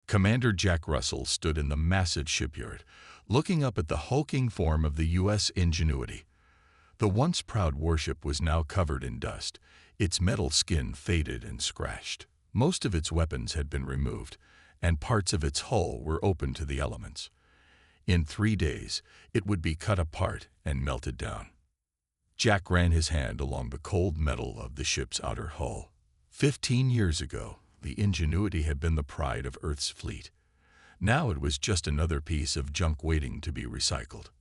Commander Jack Russell stood in the massive shipyard, looking up at the hulking form of the U.S. Ingenuity. The once proud warship was now covered in dust, its metal skin faded and scratched. Most of its weapons had been removed, and parts of its hull were open to the elements. In 3 days, it would be cut apart and melted down. Jack ran his hand along the cold metal of the ship's outer hull. 15 years ago, the Ingenuity had been the pride of Earth's fleet. Now it was just another piece of junk waiting to be recycled.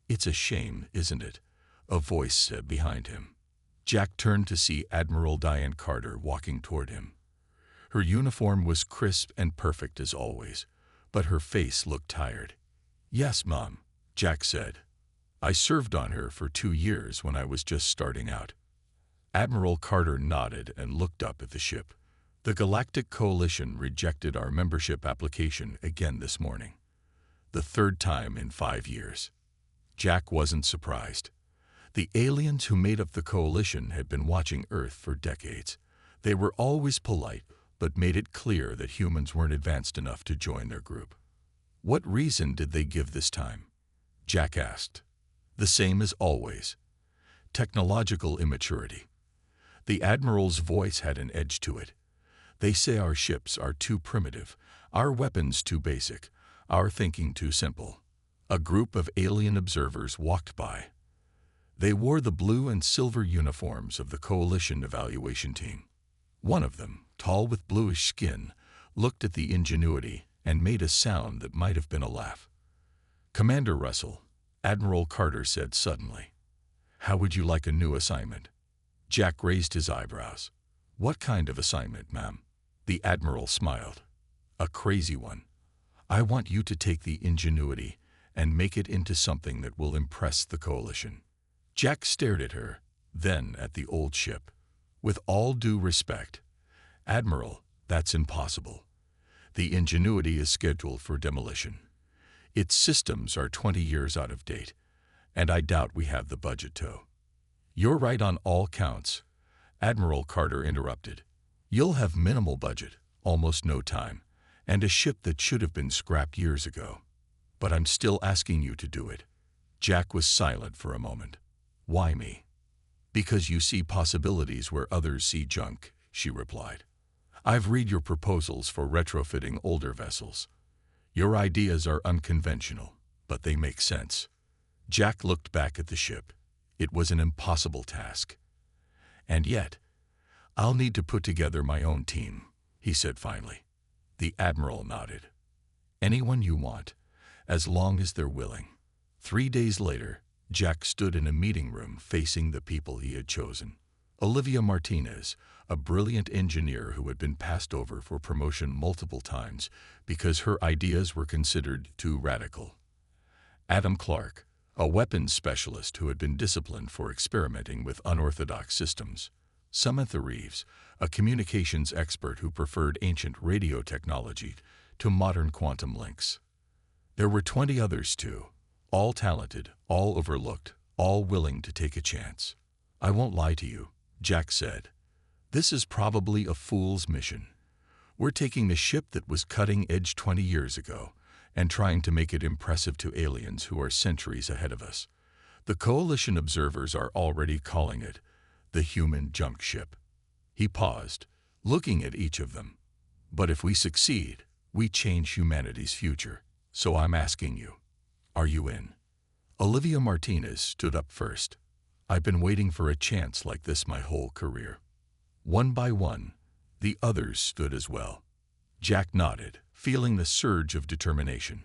"It's a shame, isn't it?" a voice said behind him. Jack turned to see Admiral Diane Carter walking toward him. Her uniform was crisp and perfect as always, but her face looked tired. "Yes, Mom," Jack said. "I served on her for 2 years when I was just starting out." Admiral Carter nodded and looked up at the ship. "The Galactic Coalition rejected our membership application again this morning. The 3rd time in 5 years. Jack wasn't surprised. The aliens who made up the coalition had been watching Earth for decades. They were always polite, but made it clear that humans weren't advanced enough to join their group. "What reason did they give this time?" Jack asked. "The same as always. Technological immaturity." The Admiral's voice had an edge to it. "They say our ships are too primitive, our weapons too basic, our thinking too simple." A group of alien observers walked by. They wore the blue and silver uniforms of the Coalition evaluation team. One of them, tall with bluish skin, looked at the Ingenuity and made a sound that might have been a laugh. "Commander Russell," Admiral Carter said suddenly, "how would you like a new assignment?" Jack raised his eyebrows. "What kind of assignment, ma'am?" The Admiral smiled. "A crazy one. I want you to take the Ingenuity and make it into something that will impress the Coalition." Jack stared at her, then at the old ship. "With all due respect, Admiral, that's impossible. The Ingenuity is scheduled for demolition. Its systems are 20 years out of date, and I doubt we have the budget to." "You're right on all counts," Admiral Carter interrupted. "You'll have minimal budget, almost no time, and a ship that should have been scrapped years ago. But I'm still asking you to do it." Jack was silent for a moment. "Why me?" "Because you see possibilities where others see junk," she replied. "I've read your proposals for retrofitting older vessels. Your ideas are unconventional, but they make sense." Jack looked back at the ship. It was an impossible task. "And yet, I'll need to put together my own team," he said finally. The Admiral nodded. "Anyone you want, as long as they're willing." 3 days later, Jack stood in a meeting room facing the people he had chosen. Olivia Martinez, a brilliant engineer who had been passed over for promotion multiple times because her ideas were considered too radical. Adam Clark, a weapons specialist who had been disciplined for experimenting with unorthodox systems. Samantha Reeves, a communications expert who preferred ancient radio technology to modern quantum links. There were 20 others too, all talented, all overlooked, all willing to take a chance. "I won't lie to you," Jack said. "This is probably a fool's mission. We're taking the ship that was cutting edge 20 years ago and trying to make it impressive to aliens who are centuries ahead of us. The Coalition observers are already calling it the human junk ship." He paused, looking at each of them. "But if we succeed, we change humanity's future. So I'm asking you, are you in?" Olivia Martinez stood up first. "I've been waiting for a chance like this my whole career." One by one, the others stood as well. Jack nodded, feeling the surge of determination.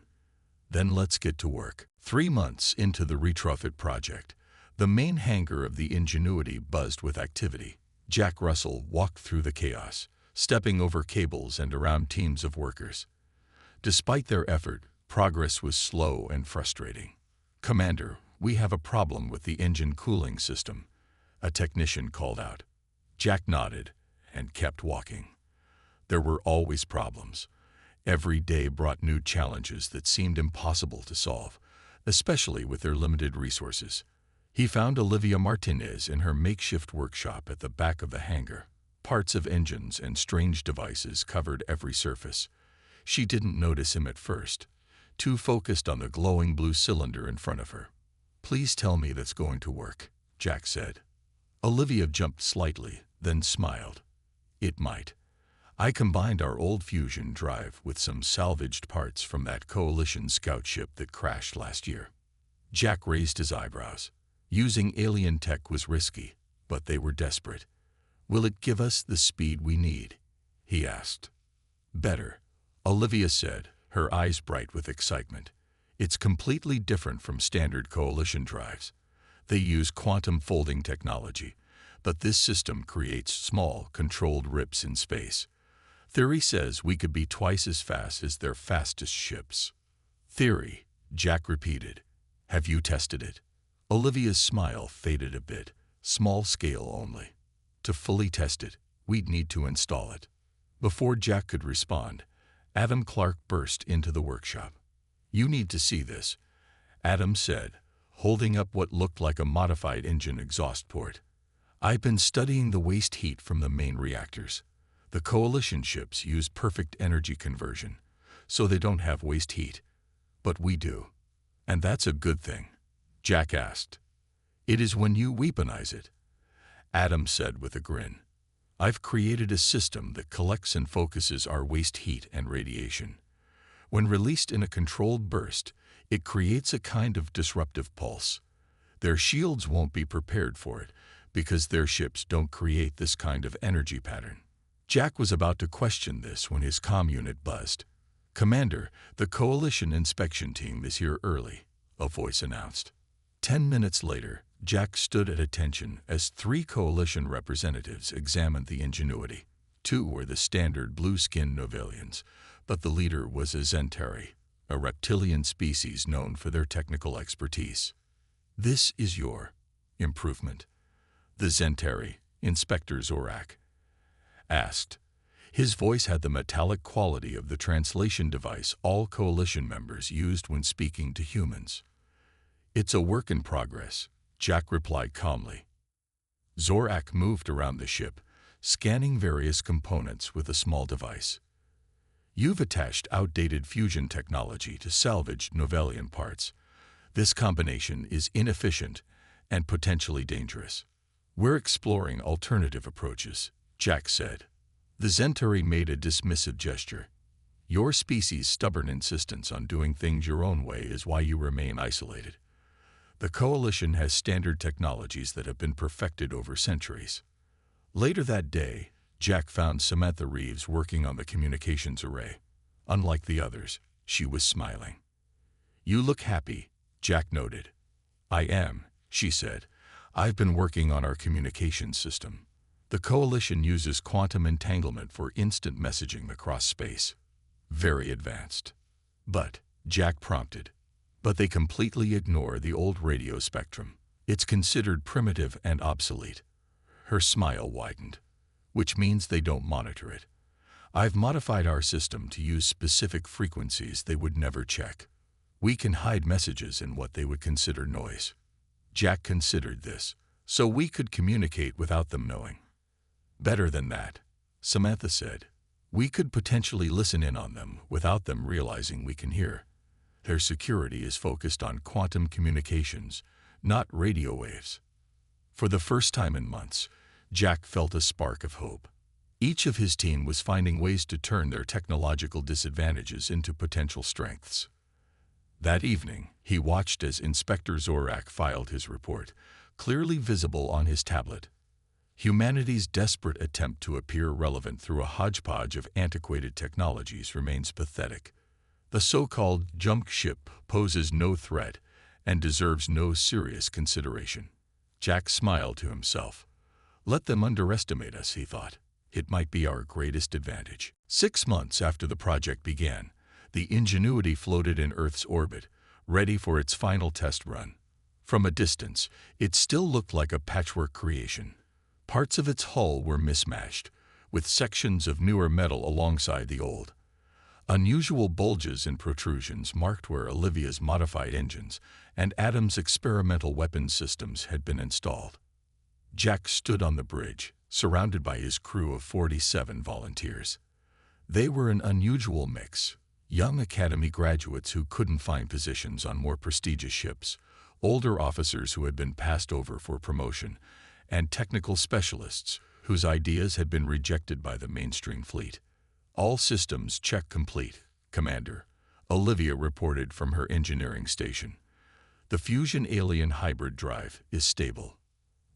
"Then let's get to work." 3 months into the retrofit project, the main hangar of the Ingenuity buzzed with activity. Jack Russell walked through the chaos, stepping over cables and around teams of workers. Despite their effort, progress was slow and frustrating. "Commander, we have a problem with the engine cooling system," a technician called out. Jack nodded and kept walking. There were always problems. Every day brought new challenges that seemed impossible to solve, especially with their limited resources. He found Olivia Martinez in her makeshift workshop at the back of the hangar. Parts of engines and strange devices covered every surface. She didn't notice him at first, too focused on the glowing blue cylinder in front of her. "Please tell me that's going to work," Jack said. Olivia jumped slightly, then smiled. "It might. I combined our old fusion drive with some salvaged parts from that Coalition scout ship that crashed last year." Jack raised his eyebrows. Using alien tech was risky, but they were desperate. "Will it give us the speed we need?" he asked. "Better," Olivia said, her eyes bright with excitement. "It's completely different from standard Coalition drives. They use quantum folding technology, but this system creates small, controlled rips in space. Theory says we could be twice as fast as their fastest ships." "Theory," Jack repeated. "Have you tested it?" Olivia's smile faded a bit. "Small scale only. To fully test it, we'd need to install it." Before Jack could respond, Adam Clark burst into the workshop. "You need to see this," Adam said, holding up what looked like a modified engine exhaust port. "I've been studying the waste heat from the main reactors. The Coalition ships use perfect energy conversion, so they don't have waste heat. But we do. And that's a good thing?" Jack asked. "It is when you weaponize it," Adam said with a grin. "I've created a system that collects and focuses our waste heat and radiation. When released in a controlled burst, it creates a kind of disruptive pulse. Their shields won't be prepared for it, because their ships don't create this kind of energy pattern." Jack was about to question this when his comm unit buzzed. "Commander, the Coalition inspection team is here early," a voice announced. 10 minutes later, Jack stood at attention as 3 Coalition representatives examined the Ingenuity. 2 were the standard blue-skinned Novelians, but the leader was a Zentari, a reptilian species known for their technical expertise. "This is your improvement?" the Zentari, Inspector Zorak, asked. His voice had the metallic quality of the translation device all Coalition members used when speaking to humans. "It's a work in progress," Jack replied calmly. Zorak moved around the ship, scanning various components with a small device. "You've attached outdated fusion technology to salvaged Novelian parts. This combination is inefficient and potentially dangerous. We're exploring alternative approaches," Jack said. The Zentari made a dismissive gesture. "Your species' stubborn insistence on doing things your own way is why you remain isolated. The Coalition has standard technologies that have been perfected over centuries." Later that day, Jack found Samantha Reeves working on the communications array. Unlike the others, she was smiling. "You look happy," Jack noted. "I am," she said. "I've been working on our communications system. The Coalition uses quantum entanglement for instant messaging across space. Very advanced." "But," Jack prompted, "but they completely ignore the old radio spectrum. It's considered primitive and obsolete." Her smile widened. "Which means they don't monitor it. I've modified our system to use specific frequencies they would never check. We can hide messages in what they would consider noise." Jack considered this, "so we could communicate without them knowing." "Better than that," Samantha said. "We could potentially listen in on them without them realizing we can hear. Their security is focused on quantum communications, not radio waves." For the first time in months, Jack felt a spark of hope. Each of his team was finding ways to turn their technological disadvantages into potential strengths. That evening, he watched as Inspector Zorak filed his report, clearly visible on his tablet. Humanity's desperate attempt to appear relevant through a hodgepodge of antiquated technologies remains pathetic. The so-called junk ship poses no threat and deserves no serious consideration. Jack smiled to himself. "Let them underestimate us," he thought. "It might be our greatest advantage." 6 months after the project began, the Ingenuity floated in Earth's orbit, ready for its final test run. From a distance, it still looked like a patchwork creation. Parts of its hull were mismatched, with sections of newer metal alongside the old. Unusual bulges and protrusions marked where Olivia's modified engines and Adam's experimental weapons systems had been installed. Jack stood on the bridge, surrounded by his crew of 47 volunteers. They were an unusual mix. Young academy graduates who couldn't find positions on more prestigious ships, older officers who had been passed over for promotion, and technical specialists whose ideas had been rejected by the mainstream fleet. All systems check complete, Commander, Olivia reported from her engineering station. The fusion alien hybrid drive is stable.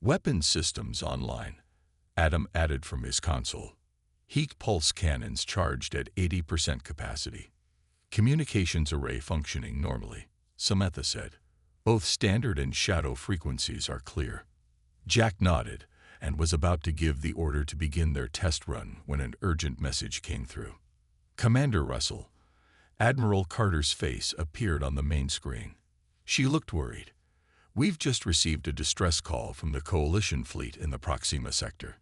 Weapons systems online, Adam added from his console. Heat pulse cannons charged at 80% capacity. Communications array functioning normally, Samantha said. Both standard and shadow frequencies are clear. Jack nodded and was about to give the order to begin their test run when an urgent message came through. Commander Russell. Admiral Carter's face appeared on the main screen. She looked worried. We've just received a distress call from the Coalition fleet in the Proxima sector.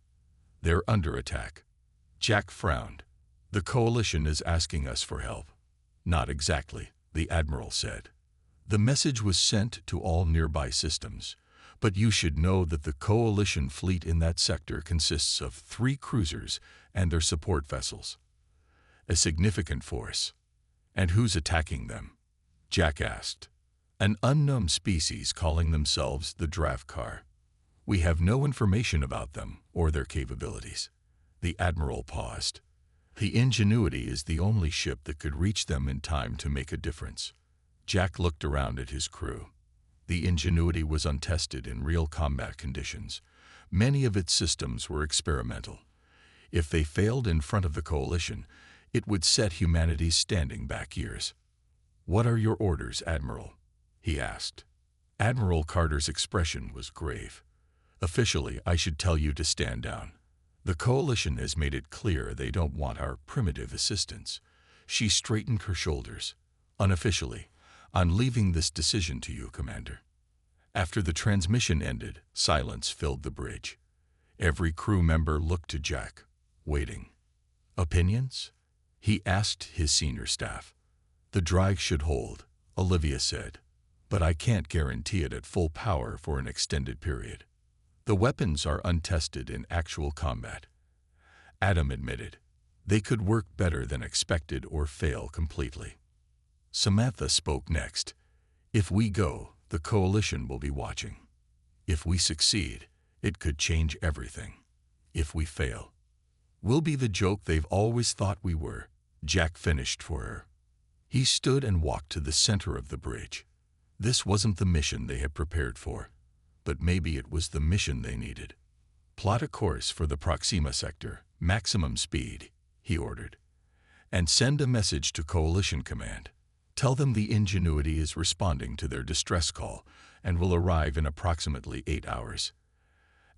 They're under attack. Jack frowned. The Coalition is asking us for help. Not exactly, the Admiral said. The message was sent to all nearby systems, but you should know that the Coalition fleet in that sector consists of 3 cruisers and their support vessels. A significant force. And who's attacking them? Jack asked. An unknown species calling themselves the Dravkar. We have no information about them or their capabilities. The Admiral paused. The Ingenuity is the only ship that could reach them in time to make a difference. Jack looked around at his crew. The Ingenuity was untested in real combat conditions. Many of its systems were experimental. If they failed in front of the Coalition, it would set humanity's standing back years. What are your orders, Admiral? He asked. Admiral Carter's expression was grave. Officially, I should tell you to stand down. The Coalition has made it clear they don't want our primitive assistance. She straightened her shoulders. Unofficially, I'm leaving this decision to you, Commander. After the transmission ended, silence filled the bridge. Every crew member looked to Jack, waiting. Opinions? He asked his senior staff. The drive should hold, Olivia said, but I can't guarantee it at full power for an extended period. The weapons are untested in actual combat. Adam admitted. They could work better than expected or fail completely. Samantha spoke next. If we go, the Coalition will be watching. If we succeed, it could change everything. If we fail, we'll be the joke they've always thought we were, Jack finished for her. He stood and walked to the center of the bridge. This wasn't the mission they had prepared for, but maybe it was the mission they needed. Plot a course for the Proxima sector, maximum speed, he ordered, and send a message to Coalition Command. Tell them the Ingenuity is responding to their distress call and will arrive in approximately 8 hours.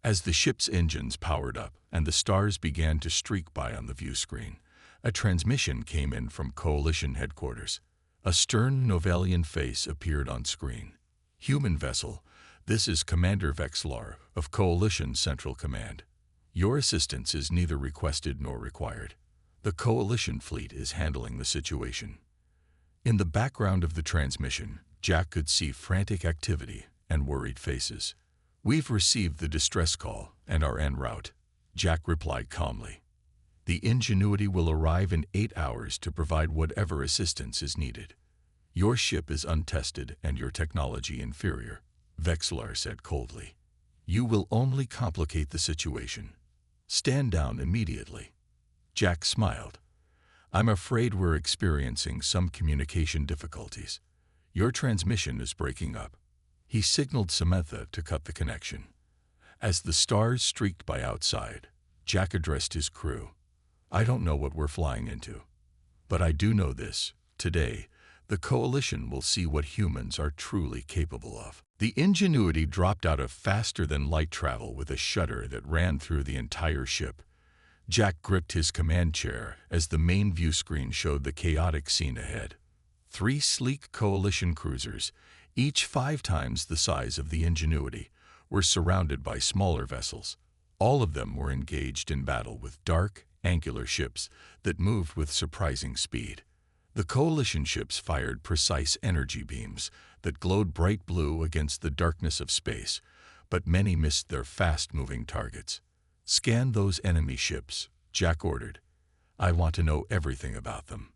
As the ship's engines powered up and the stars began to streak by on the view screen, a transmission came in from Coalition headquarters. A stern Novelian face appeared on screen. Human vessel, this is Commander Vexlar of Coalition Central Command. Your assistance is neither requested nor required. The Coalition fleet is handling the situation. In the background of the transmission, Jack could see frantic activity and worried faces. We've received the distress call and are en route, Jack replied calmly. The Ingenuity will arrive in 8 hours to provide whatever assistance is needed. Your ship is untested and your technology inferior, Vexlar said coldly. You will only complicate the situation. Stand down immediately. Jack smiled. I'm afraid we're experiencing some communication difficulties. Your transmission is breaking up. He signaled Samantha to cut the connection. As the stars streaked by outside, Jack addressed his crew. I don't know what we're flying into, but I do know this. Today, the Coalition will see what humans are truly capable of. The Ingenuity dropped out of faster-than-light travel with a shudder that ran through the entire ship. Jack gripped his command chair as the main view screen showed the chaotic scene ahead. 3 sleek Coalition cruisers, each 5 times the size of the Ingenuity, were surrounded by smaller vessels. All of them were engaged in battle with dark, angular ships that moved with surprising speed. The Coalition ships fired precise energy beams that glowed bright blue against the darkness of space, but many missed their fast-moving targets. Scan those enemy ships, Jack ordered. I want to know everything about them.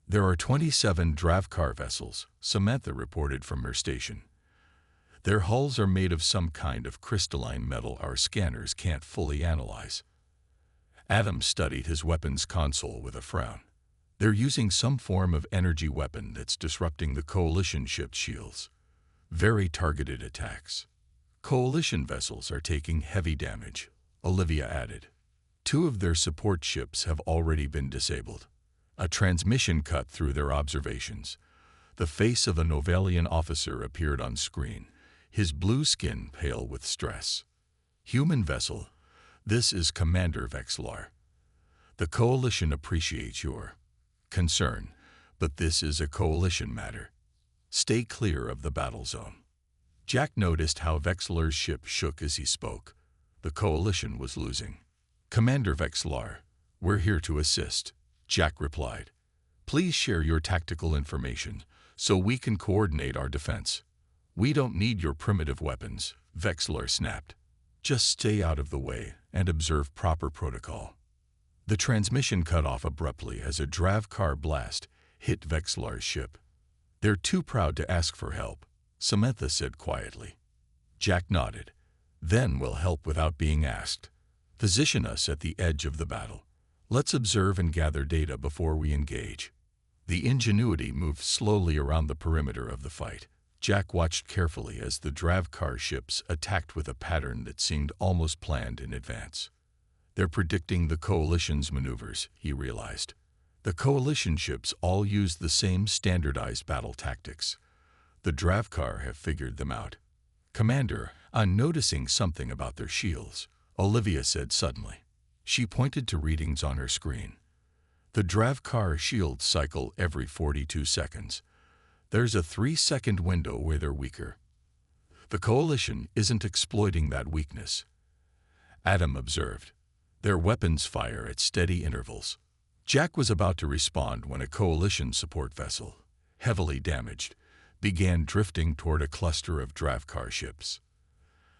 There are 27 Dravkar vessels, Samantha reported from her station. Their hulls are made of some kind of crystalline metal our scanners can't fully analyze. Adam studied his weapons console with a frown. They're using some form of energy weapon that's disrupting the Coalition ship's shields. Very targeted attacks. Coalition vessels are taking heavy damage, Olivia added. 2 of their support ships have already been disabled. A transmission cut through their observations. The face of a Novelian officer appeared on screen, his blue skin pale with stress. Human vessel, this is Commander Vexlar. The Coalition appreciates your concern, but this is a Coalition matter. Stay clear of the battle zone. Jack noticed how Vexlar's ship shook as he spoke. The Coalition was losing. Commander Vexlar, we're here to assist, Jack replied. Please share your tactical information so we can coordinate our defense. We don't need your primitive weapons, Vexlar snapped. Just stay out of the way and observe proper protocol. The transmission cut off abruptly as a Dravkar blast hit Vexlar's ship. They're too proud to ask for help, Samantha said quietly. Jack nodded. Then we'll help without being asked. Position us at the edge of the battle. Let's observe and gather data before we engage. The Ingenuity moved slowly around the perimeter of the fight. Jack watched carefully as the Dravkar ships attacked with a pattern that seemed almost planned in advance. They're predicting the Coalition's maneuvers, he realized. The Coalition ships all use the same standardized battle tactics. The Dravkar have figured them out. Commander, I'm noticing something about their shields, Olivia said suddenly. She pointed to readings on her screen. The Dravkar shields cycle every 42 seconds. There's a 3-second window where they're weaker. The Coalition isn't exploiting that weakness. Adam observed. Their weapons fire at steady intervals. Jack was about to respond when a Coalition support vessel, heavily damaged, began drifting toward a cluster of Dravkar ships.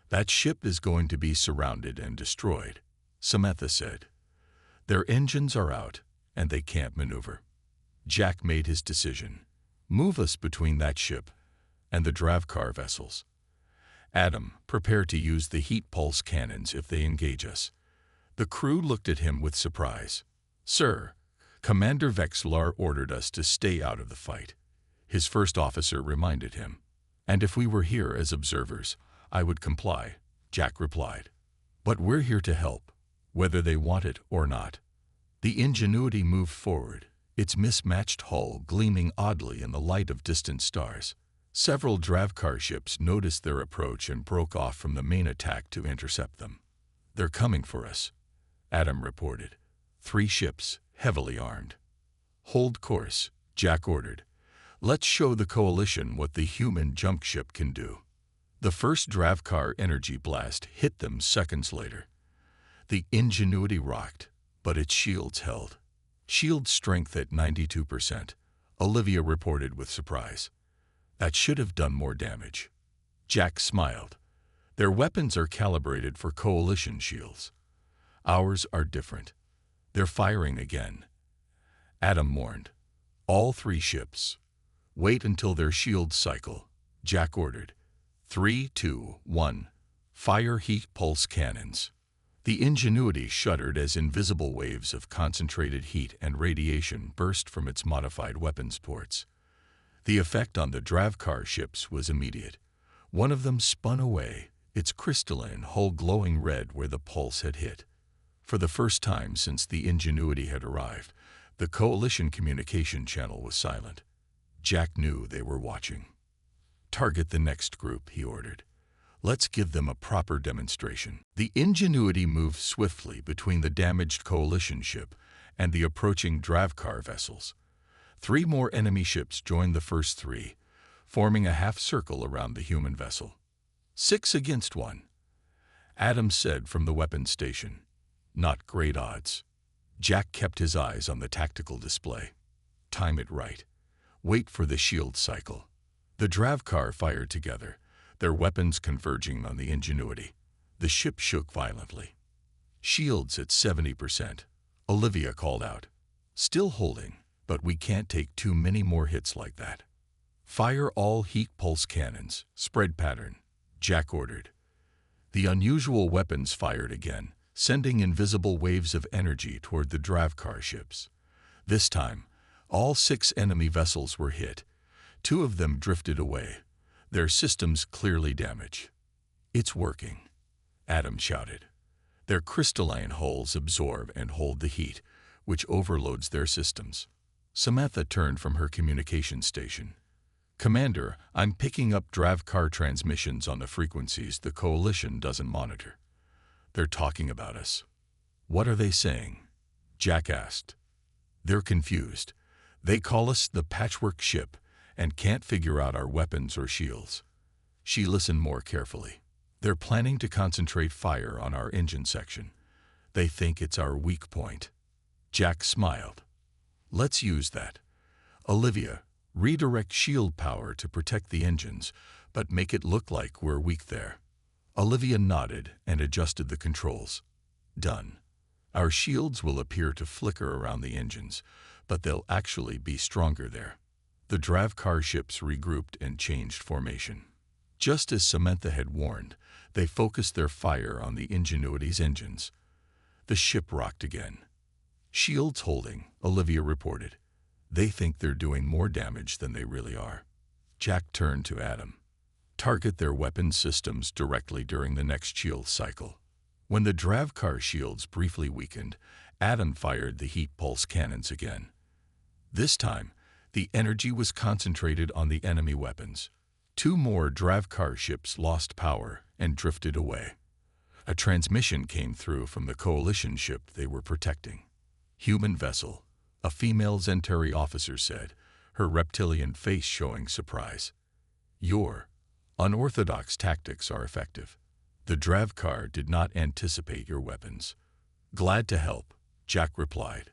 That ship is going to be surrounded and destroyed, Samantha said. Their engines are out, and they can't maneuver. Jack made his decision. Move us between that ship and the Dravkar vessels. Adam, prepare to use the heat pulse cannons if they engage us. The crew looked at him with surprise. Sir, Commander Vexlar ordered us to stay out of the fight. His first officer reminded him. And if we were here as observers, I would comply, Jack replied. But we're here to help, whether they want it or not. The Ingenuity moved forward, its mismatched hull gleaming oddly in the light of distant stars. Several Dravkar ships noticed their approach and broke off from the main attack to intercept them. They're coming for us, Adam reported. 3 ships, heavily armed. Hold course, Jack ordered. Let's show the Coalition what the human junk ship can do. The first Dravkar energy blast hit them seconds later. The Ingenuity rocked, but its shields held. Shield strength at 92%, Olivia reported with surprise. That should have done more damage. Jack smiled. Their weapons are calibrated for Coalition shields. Ours are different. They're firing again. Adam warned. All 3 ships. Wait until their shields cycle, Jack ordered. 3, 2, 1. Fire heat pulse cannons. The Ingenuity shuddered as invisible waves of concentrated heat and radiation burst from its modified weapons ports. The effect on the Dravkar ships was immediate. One of them spun away, its crystalline hull glowing red where the pulse had hit. For the first time since the Ingenuity had arrived, the Coalition communication channel was silent. Jack knew they were watching. Target the next group, he ordered. Let's give them a proper demonstration. The Ingenuity moved swiftly between the damaged Coalition ship and the approaching Dravkar vessels. 3 more enemy ships joined the first 3, forming a half-circle around the human vessel. 6 against 1, Adam said from the weapons station. Not great odds. Jack kept his eyes on the tactical display. Time it right. Wait for the shield cycle. The Dravkar fired together, their weapons converging on the Ingenuity. The ship shook violently. Shields at 70%, Olivia called out. Still holding, but we can't take too many more hits like that. Fire all heat pulse cannons, spread pattern, Jack ordered. The unusual weapons fired again, sending invisible waves of energy toward the Dravkar ships. This time, all 6 enemy vessels were hit. 2 of them drifted away, their systems clearly damaged. It's working, Adam shouted. Their crystalline hulls absorb and hold the heat, which overloads their systems. Samantha turned from her communication station. Commander, I'm picking up Dravkar transmissions on the frequencies the Coalition doesn't monitor. They're talking about us. What are they saying? Jack asked. They're confused. They call us the Patchwork Ship and can't figure out our weapons or shields. She listened more carefully. They're planning to concentrate fire on our engine section. They think it's our weak point. Jack smiled. Let's use that. Olivia, redirect shield power to protect the engines, but make it look like we're weak there. Olivia nodded and adjusted the controls. Done. Our shields will appear to flicker around the engines, but they'll actually be stronger there. The Dravkar ships regrouped and changed formation. Just as Samantha had warned, they focused their fire on the Ingenuity's engines. The ship rocked again. Shields holding, Olivia reported. They think they're doing more damage than they really are. Jack turned to Adam. Target their weapon systems directly during the next shield cycle. When the Dravkar shields briefly weakened, Adam fired the heat pulse cannons again. This time, the energy was concentrated on the enemy weapons. 2 more Dravkar ships lost power and drifted away. A transmission came through from the Coalition ship they were protecting. Human vessel, a female Zentari officer said, her reptilian face showing surprise. Your unorthodox tactics are effective. The Dravkar did not anticipate your weapons. Glad to help, Jack replied.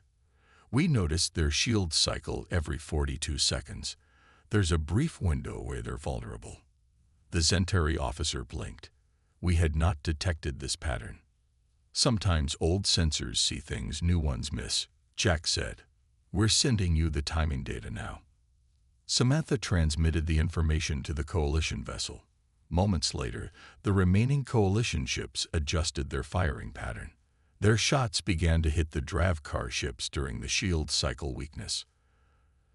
We noticed their shields cycle every 42 seconds. There's a brief window where they're vulnerable. The Zentari officer blinked. We had not detected this pattern. Sometimes old sensors see things new ones miss, Jack said. We're sending you the timing data now. Samantha transmitted the information to the Coalition vessel. Moments later, the remaining Coalition ships adjusted their firing pattern. Their shots began to hit the Dravkar ships during the shield cycle weakness.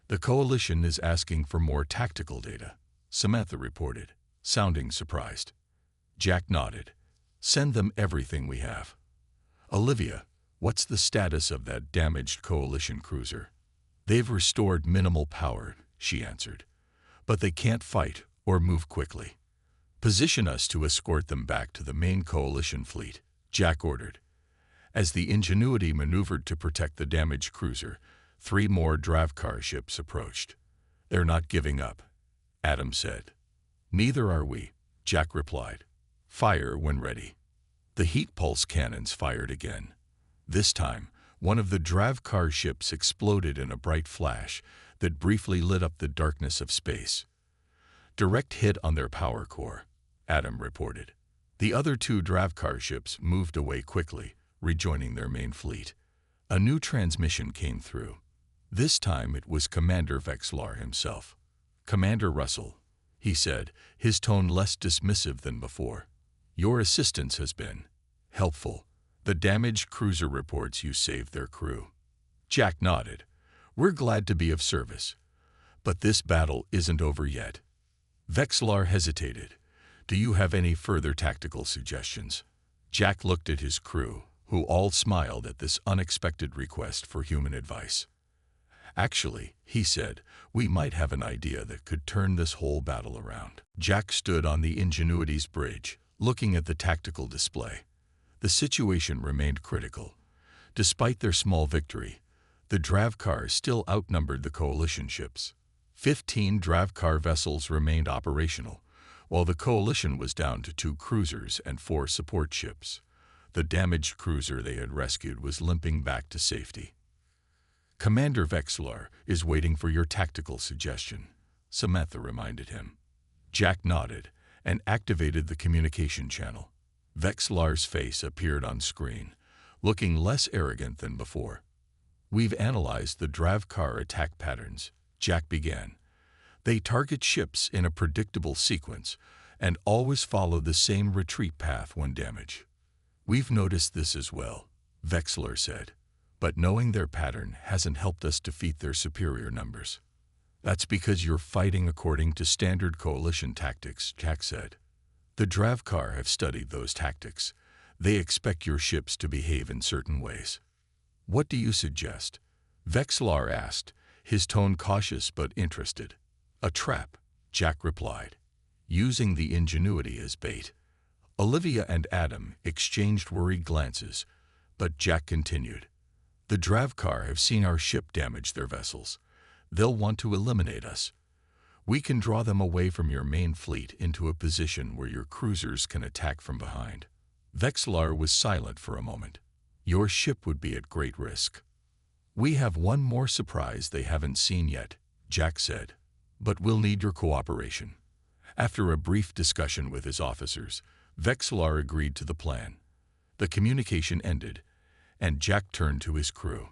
The Coalition is asking for more tactical data, Samantha reported, sounding surprised. Jack nodded. Send them everything we have. Olivia, what's the status of that damaged Coalition cruiser? They've restored minimal power, she answered. But they can't fight or move quickly. Position us to escort them back to the main Coalition fleet, Jack ordered. As the Ingenuity maneuvered to protect the damaged cruiser, 3 more Dravkar ships approached. They're not giving up, Adam said. Neither are we, Jack replied. Fire when ready. The heat pulse cannons fired again. This time, one of the Dravkar ships exploded in a bright flash that briefly lit up the darkness of space. Direct hit on their power core, Adam reported. The other 2 Dravkar ships moved away quickly, rejoining their main fleet. A new transmission came through. This time it was Commander Vexlar himself. Commander Russell, he said, his tone less dismissive than before. Your assistance has been helpful. The damaged cruiser reports you saved their crew. Jack nodded. We're glad to be of service. But this battle isn't over yet. Vexlar hesitated. Do you have any further tactical suggestions? Jack looked at his crew, who all smiled at this unexpected request for human advice. Actually, he said, we might have an idea that could turn this whole battle around. Jack stood on the Ingenuity's bridge, looking at the tactical display. The situation remained critical. Despite their small victory, the Dravkar still outnumbered the Coalition ships. 15 Dravkar vessels remained operational, while the Coalition was down to 2 cruisers and 4 support ships. The damaged cruiser they had rescued was limping back to safety. Commander Vexlar is waiting for your tactical suggestion, Samantha reminded him. Jack nodded and activated the communication channel. Vexlar's face appeared on screen, looking less arrogant than before. We've analyzed the Dravkar attack patterns, Jack began. They target ships in a predictable sequence and always follow the same retreat path when damaged. We've noticed this as well, Vexler said, but knowing their pattern hasn't helped us defeat their superior numbers. That's because you're fighting according to standard coalition tactics, Jack said. The Dravkar have studied those tactics. They expect your ships to behave in certain ways. What do you suggest? Vexlar asked, his tone cautious but interested. A trap, Jack replied, using the ingenuity as bait. Olivia and Adam exchanged worried glances, but Jack continued. The Dravkar have seen our ship damage their vessels. They'll want to eliminate us. We can draw them away from your main fleet into a position where your cruisers can attack from behind. Vexlar was silent for a moment. Your ship would be at great risk. We have one more surprise they haven't seen yet, Jack said, but we'll need your cooperation. After a brief discussion with his officers, Vexlar agreed to the plan. The communication ended, and Jack turned to his crew.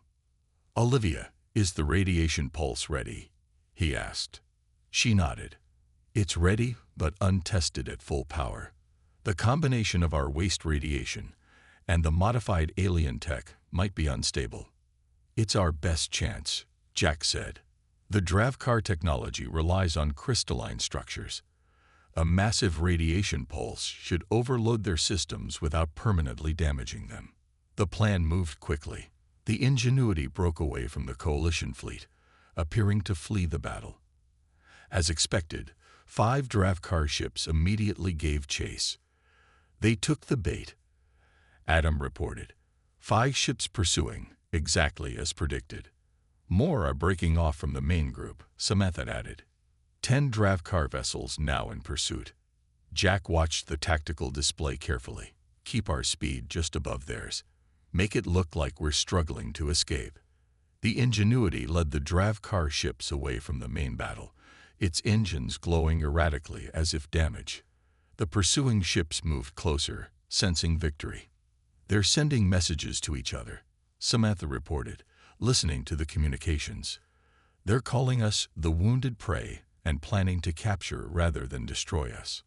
Olivia, is the radiation pulse ready? He asked. She nodded. It's ready, but untested at full power. The combination of our waste radiation and the modified alien tech might be unstable. It's our best chance, Jack said. The Dravkar technology relies on crystalline structures. A massive radiation pulse should overload their systems without permanently damaging them. The plan moved quickly. The Ingenuity broke away from the coalition fleet, appearing to flee the battle. As expected, 5 Dravkar ships immediately gave chase. They took the bait. Adam reported. 5 ships pursuing, exactly as predicted. More are breaking off from the main group, Samantha added. 10 Dravkar vessels now in pursuit. Jack watched the tactical display carefully. Keep our speed just above theirs. Make it look like we're struggling to escape. The Ingenuity led the Dravkar ships away from the main battle, its engines glowing erratically as if damaged. The pursuing ships moved closer, sensing victory. They're sending messages to each other, Samantha reported, listening to the communications. They're calling us the wounded prey and planning to capture rather than destroy us.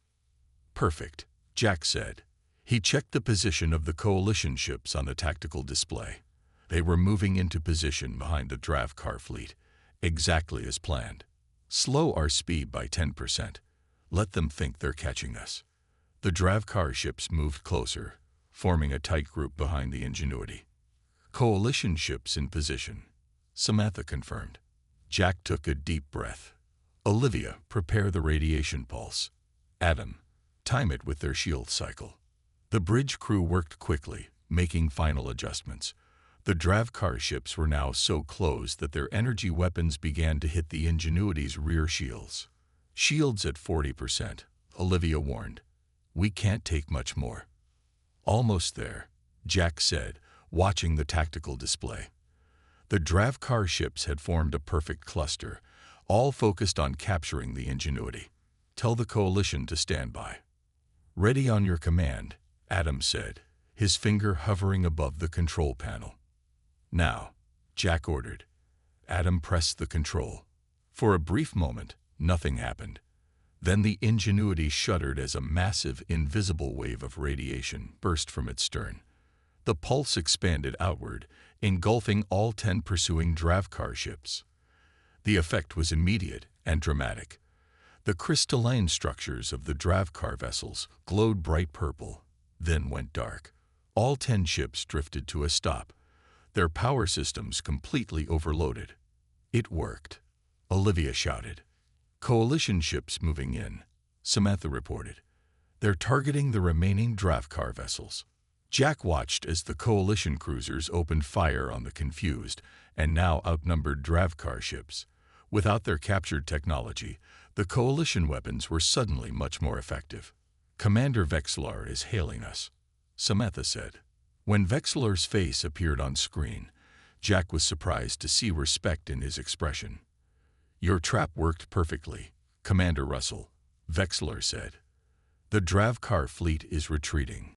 Perfect, Jack said. He checked the position of the coalition ships on the tactical display. They were moving into position behind the Dravkar fleet, exactly as planned. Slow our speed by 10%. Let them think they're catching us. The Dravkar ships moved closer, forming a tight group behind the Ingenuity. Coalition ships in position, Samantha confirmed. Jack took a deep breath. Olivia, prepare the radiation pulse. Adam, time it with their shield cycle. The bridge crew worked quickly, making final adjustments. The Dravkar ships were now so close that their energy weapons began to hit the Ingenuity's rear shields. Shields at 40%, Olivia warned. We can't take much more. Almost there, Jack said, watching the tactical display. The Dravkar ships had formed a perfect cluster, all focused on capturing the Ingenuity. Tell the coalition to stand by. Ready on your command, Adam said, his finger hovering above the control panel. Now, Jack ordered. Adam pressed the control. For a brief moment, nothing happened. Then the Ingenuity shuddered as a massive, invisible wave of radiation burst from its stern. The pulse expanded outward, engulfing all 10 pursuing Dravkar ships. The effect was immediate and dramatic. The crystalline structures of the Dravkar vessels glowed bright purple, then went dark. All 10 ships drifted to a stop, their power systems completely overloaded. It worked, Olivia shouted. Coalition ships moving in, Samantha reported. They're targeting the remaining Dravkar vessels. Jack watched as the coalition cruisers opened fire on the confused and now outnumbered Dravkar ships. Without their captured technology, the coalition weapons were suddenly much more effective. Commander Vexlar is hailing us, Samantha said. When Vexlar's face appeared on screen, Jack was surprised to see respect in his expression. Your trap worked perfectly, Commander Russell, Vexlar said. The Dravkar fleet is retreating.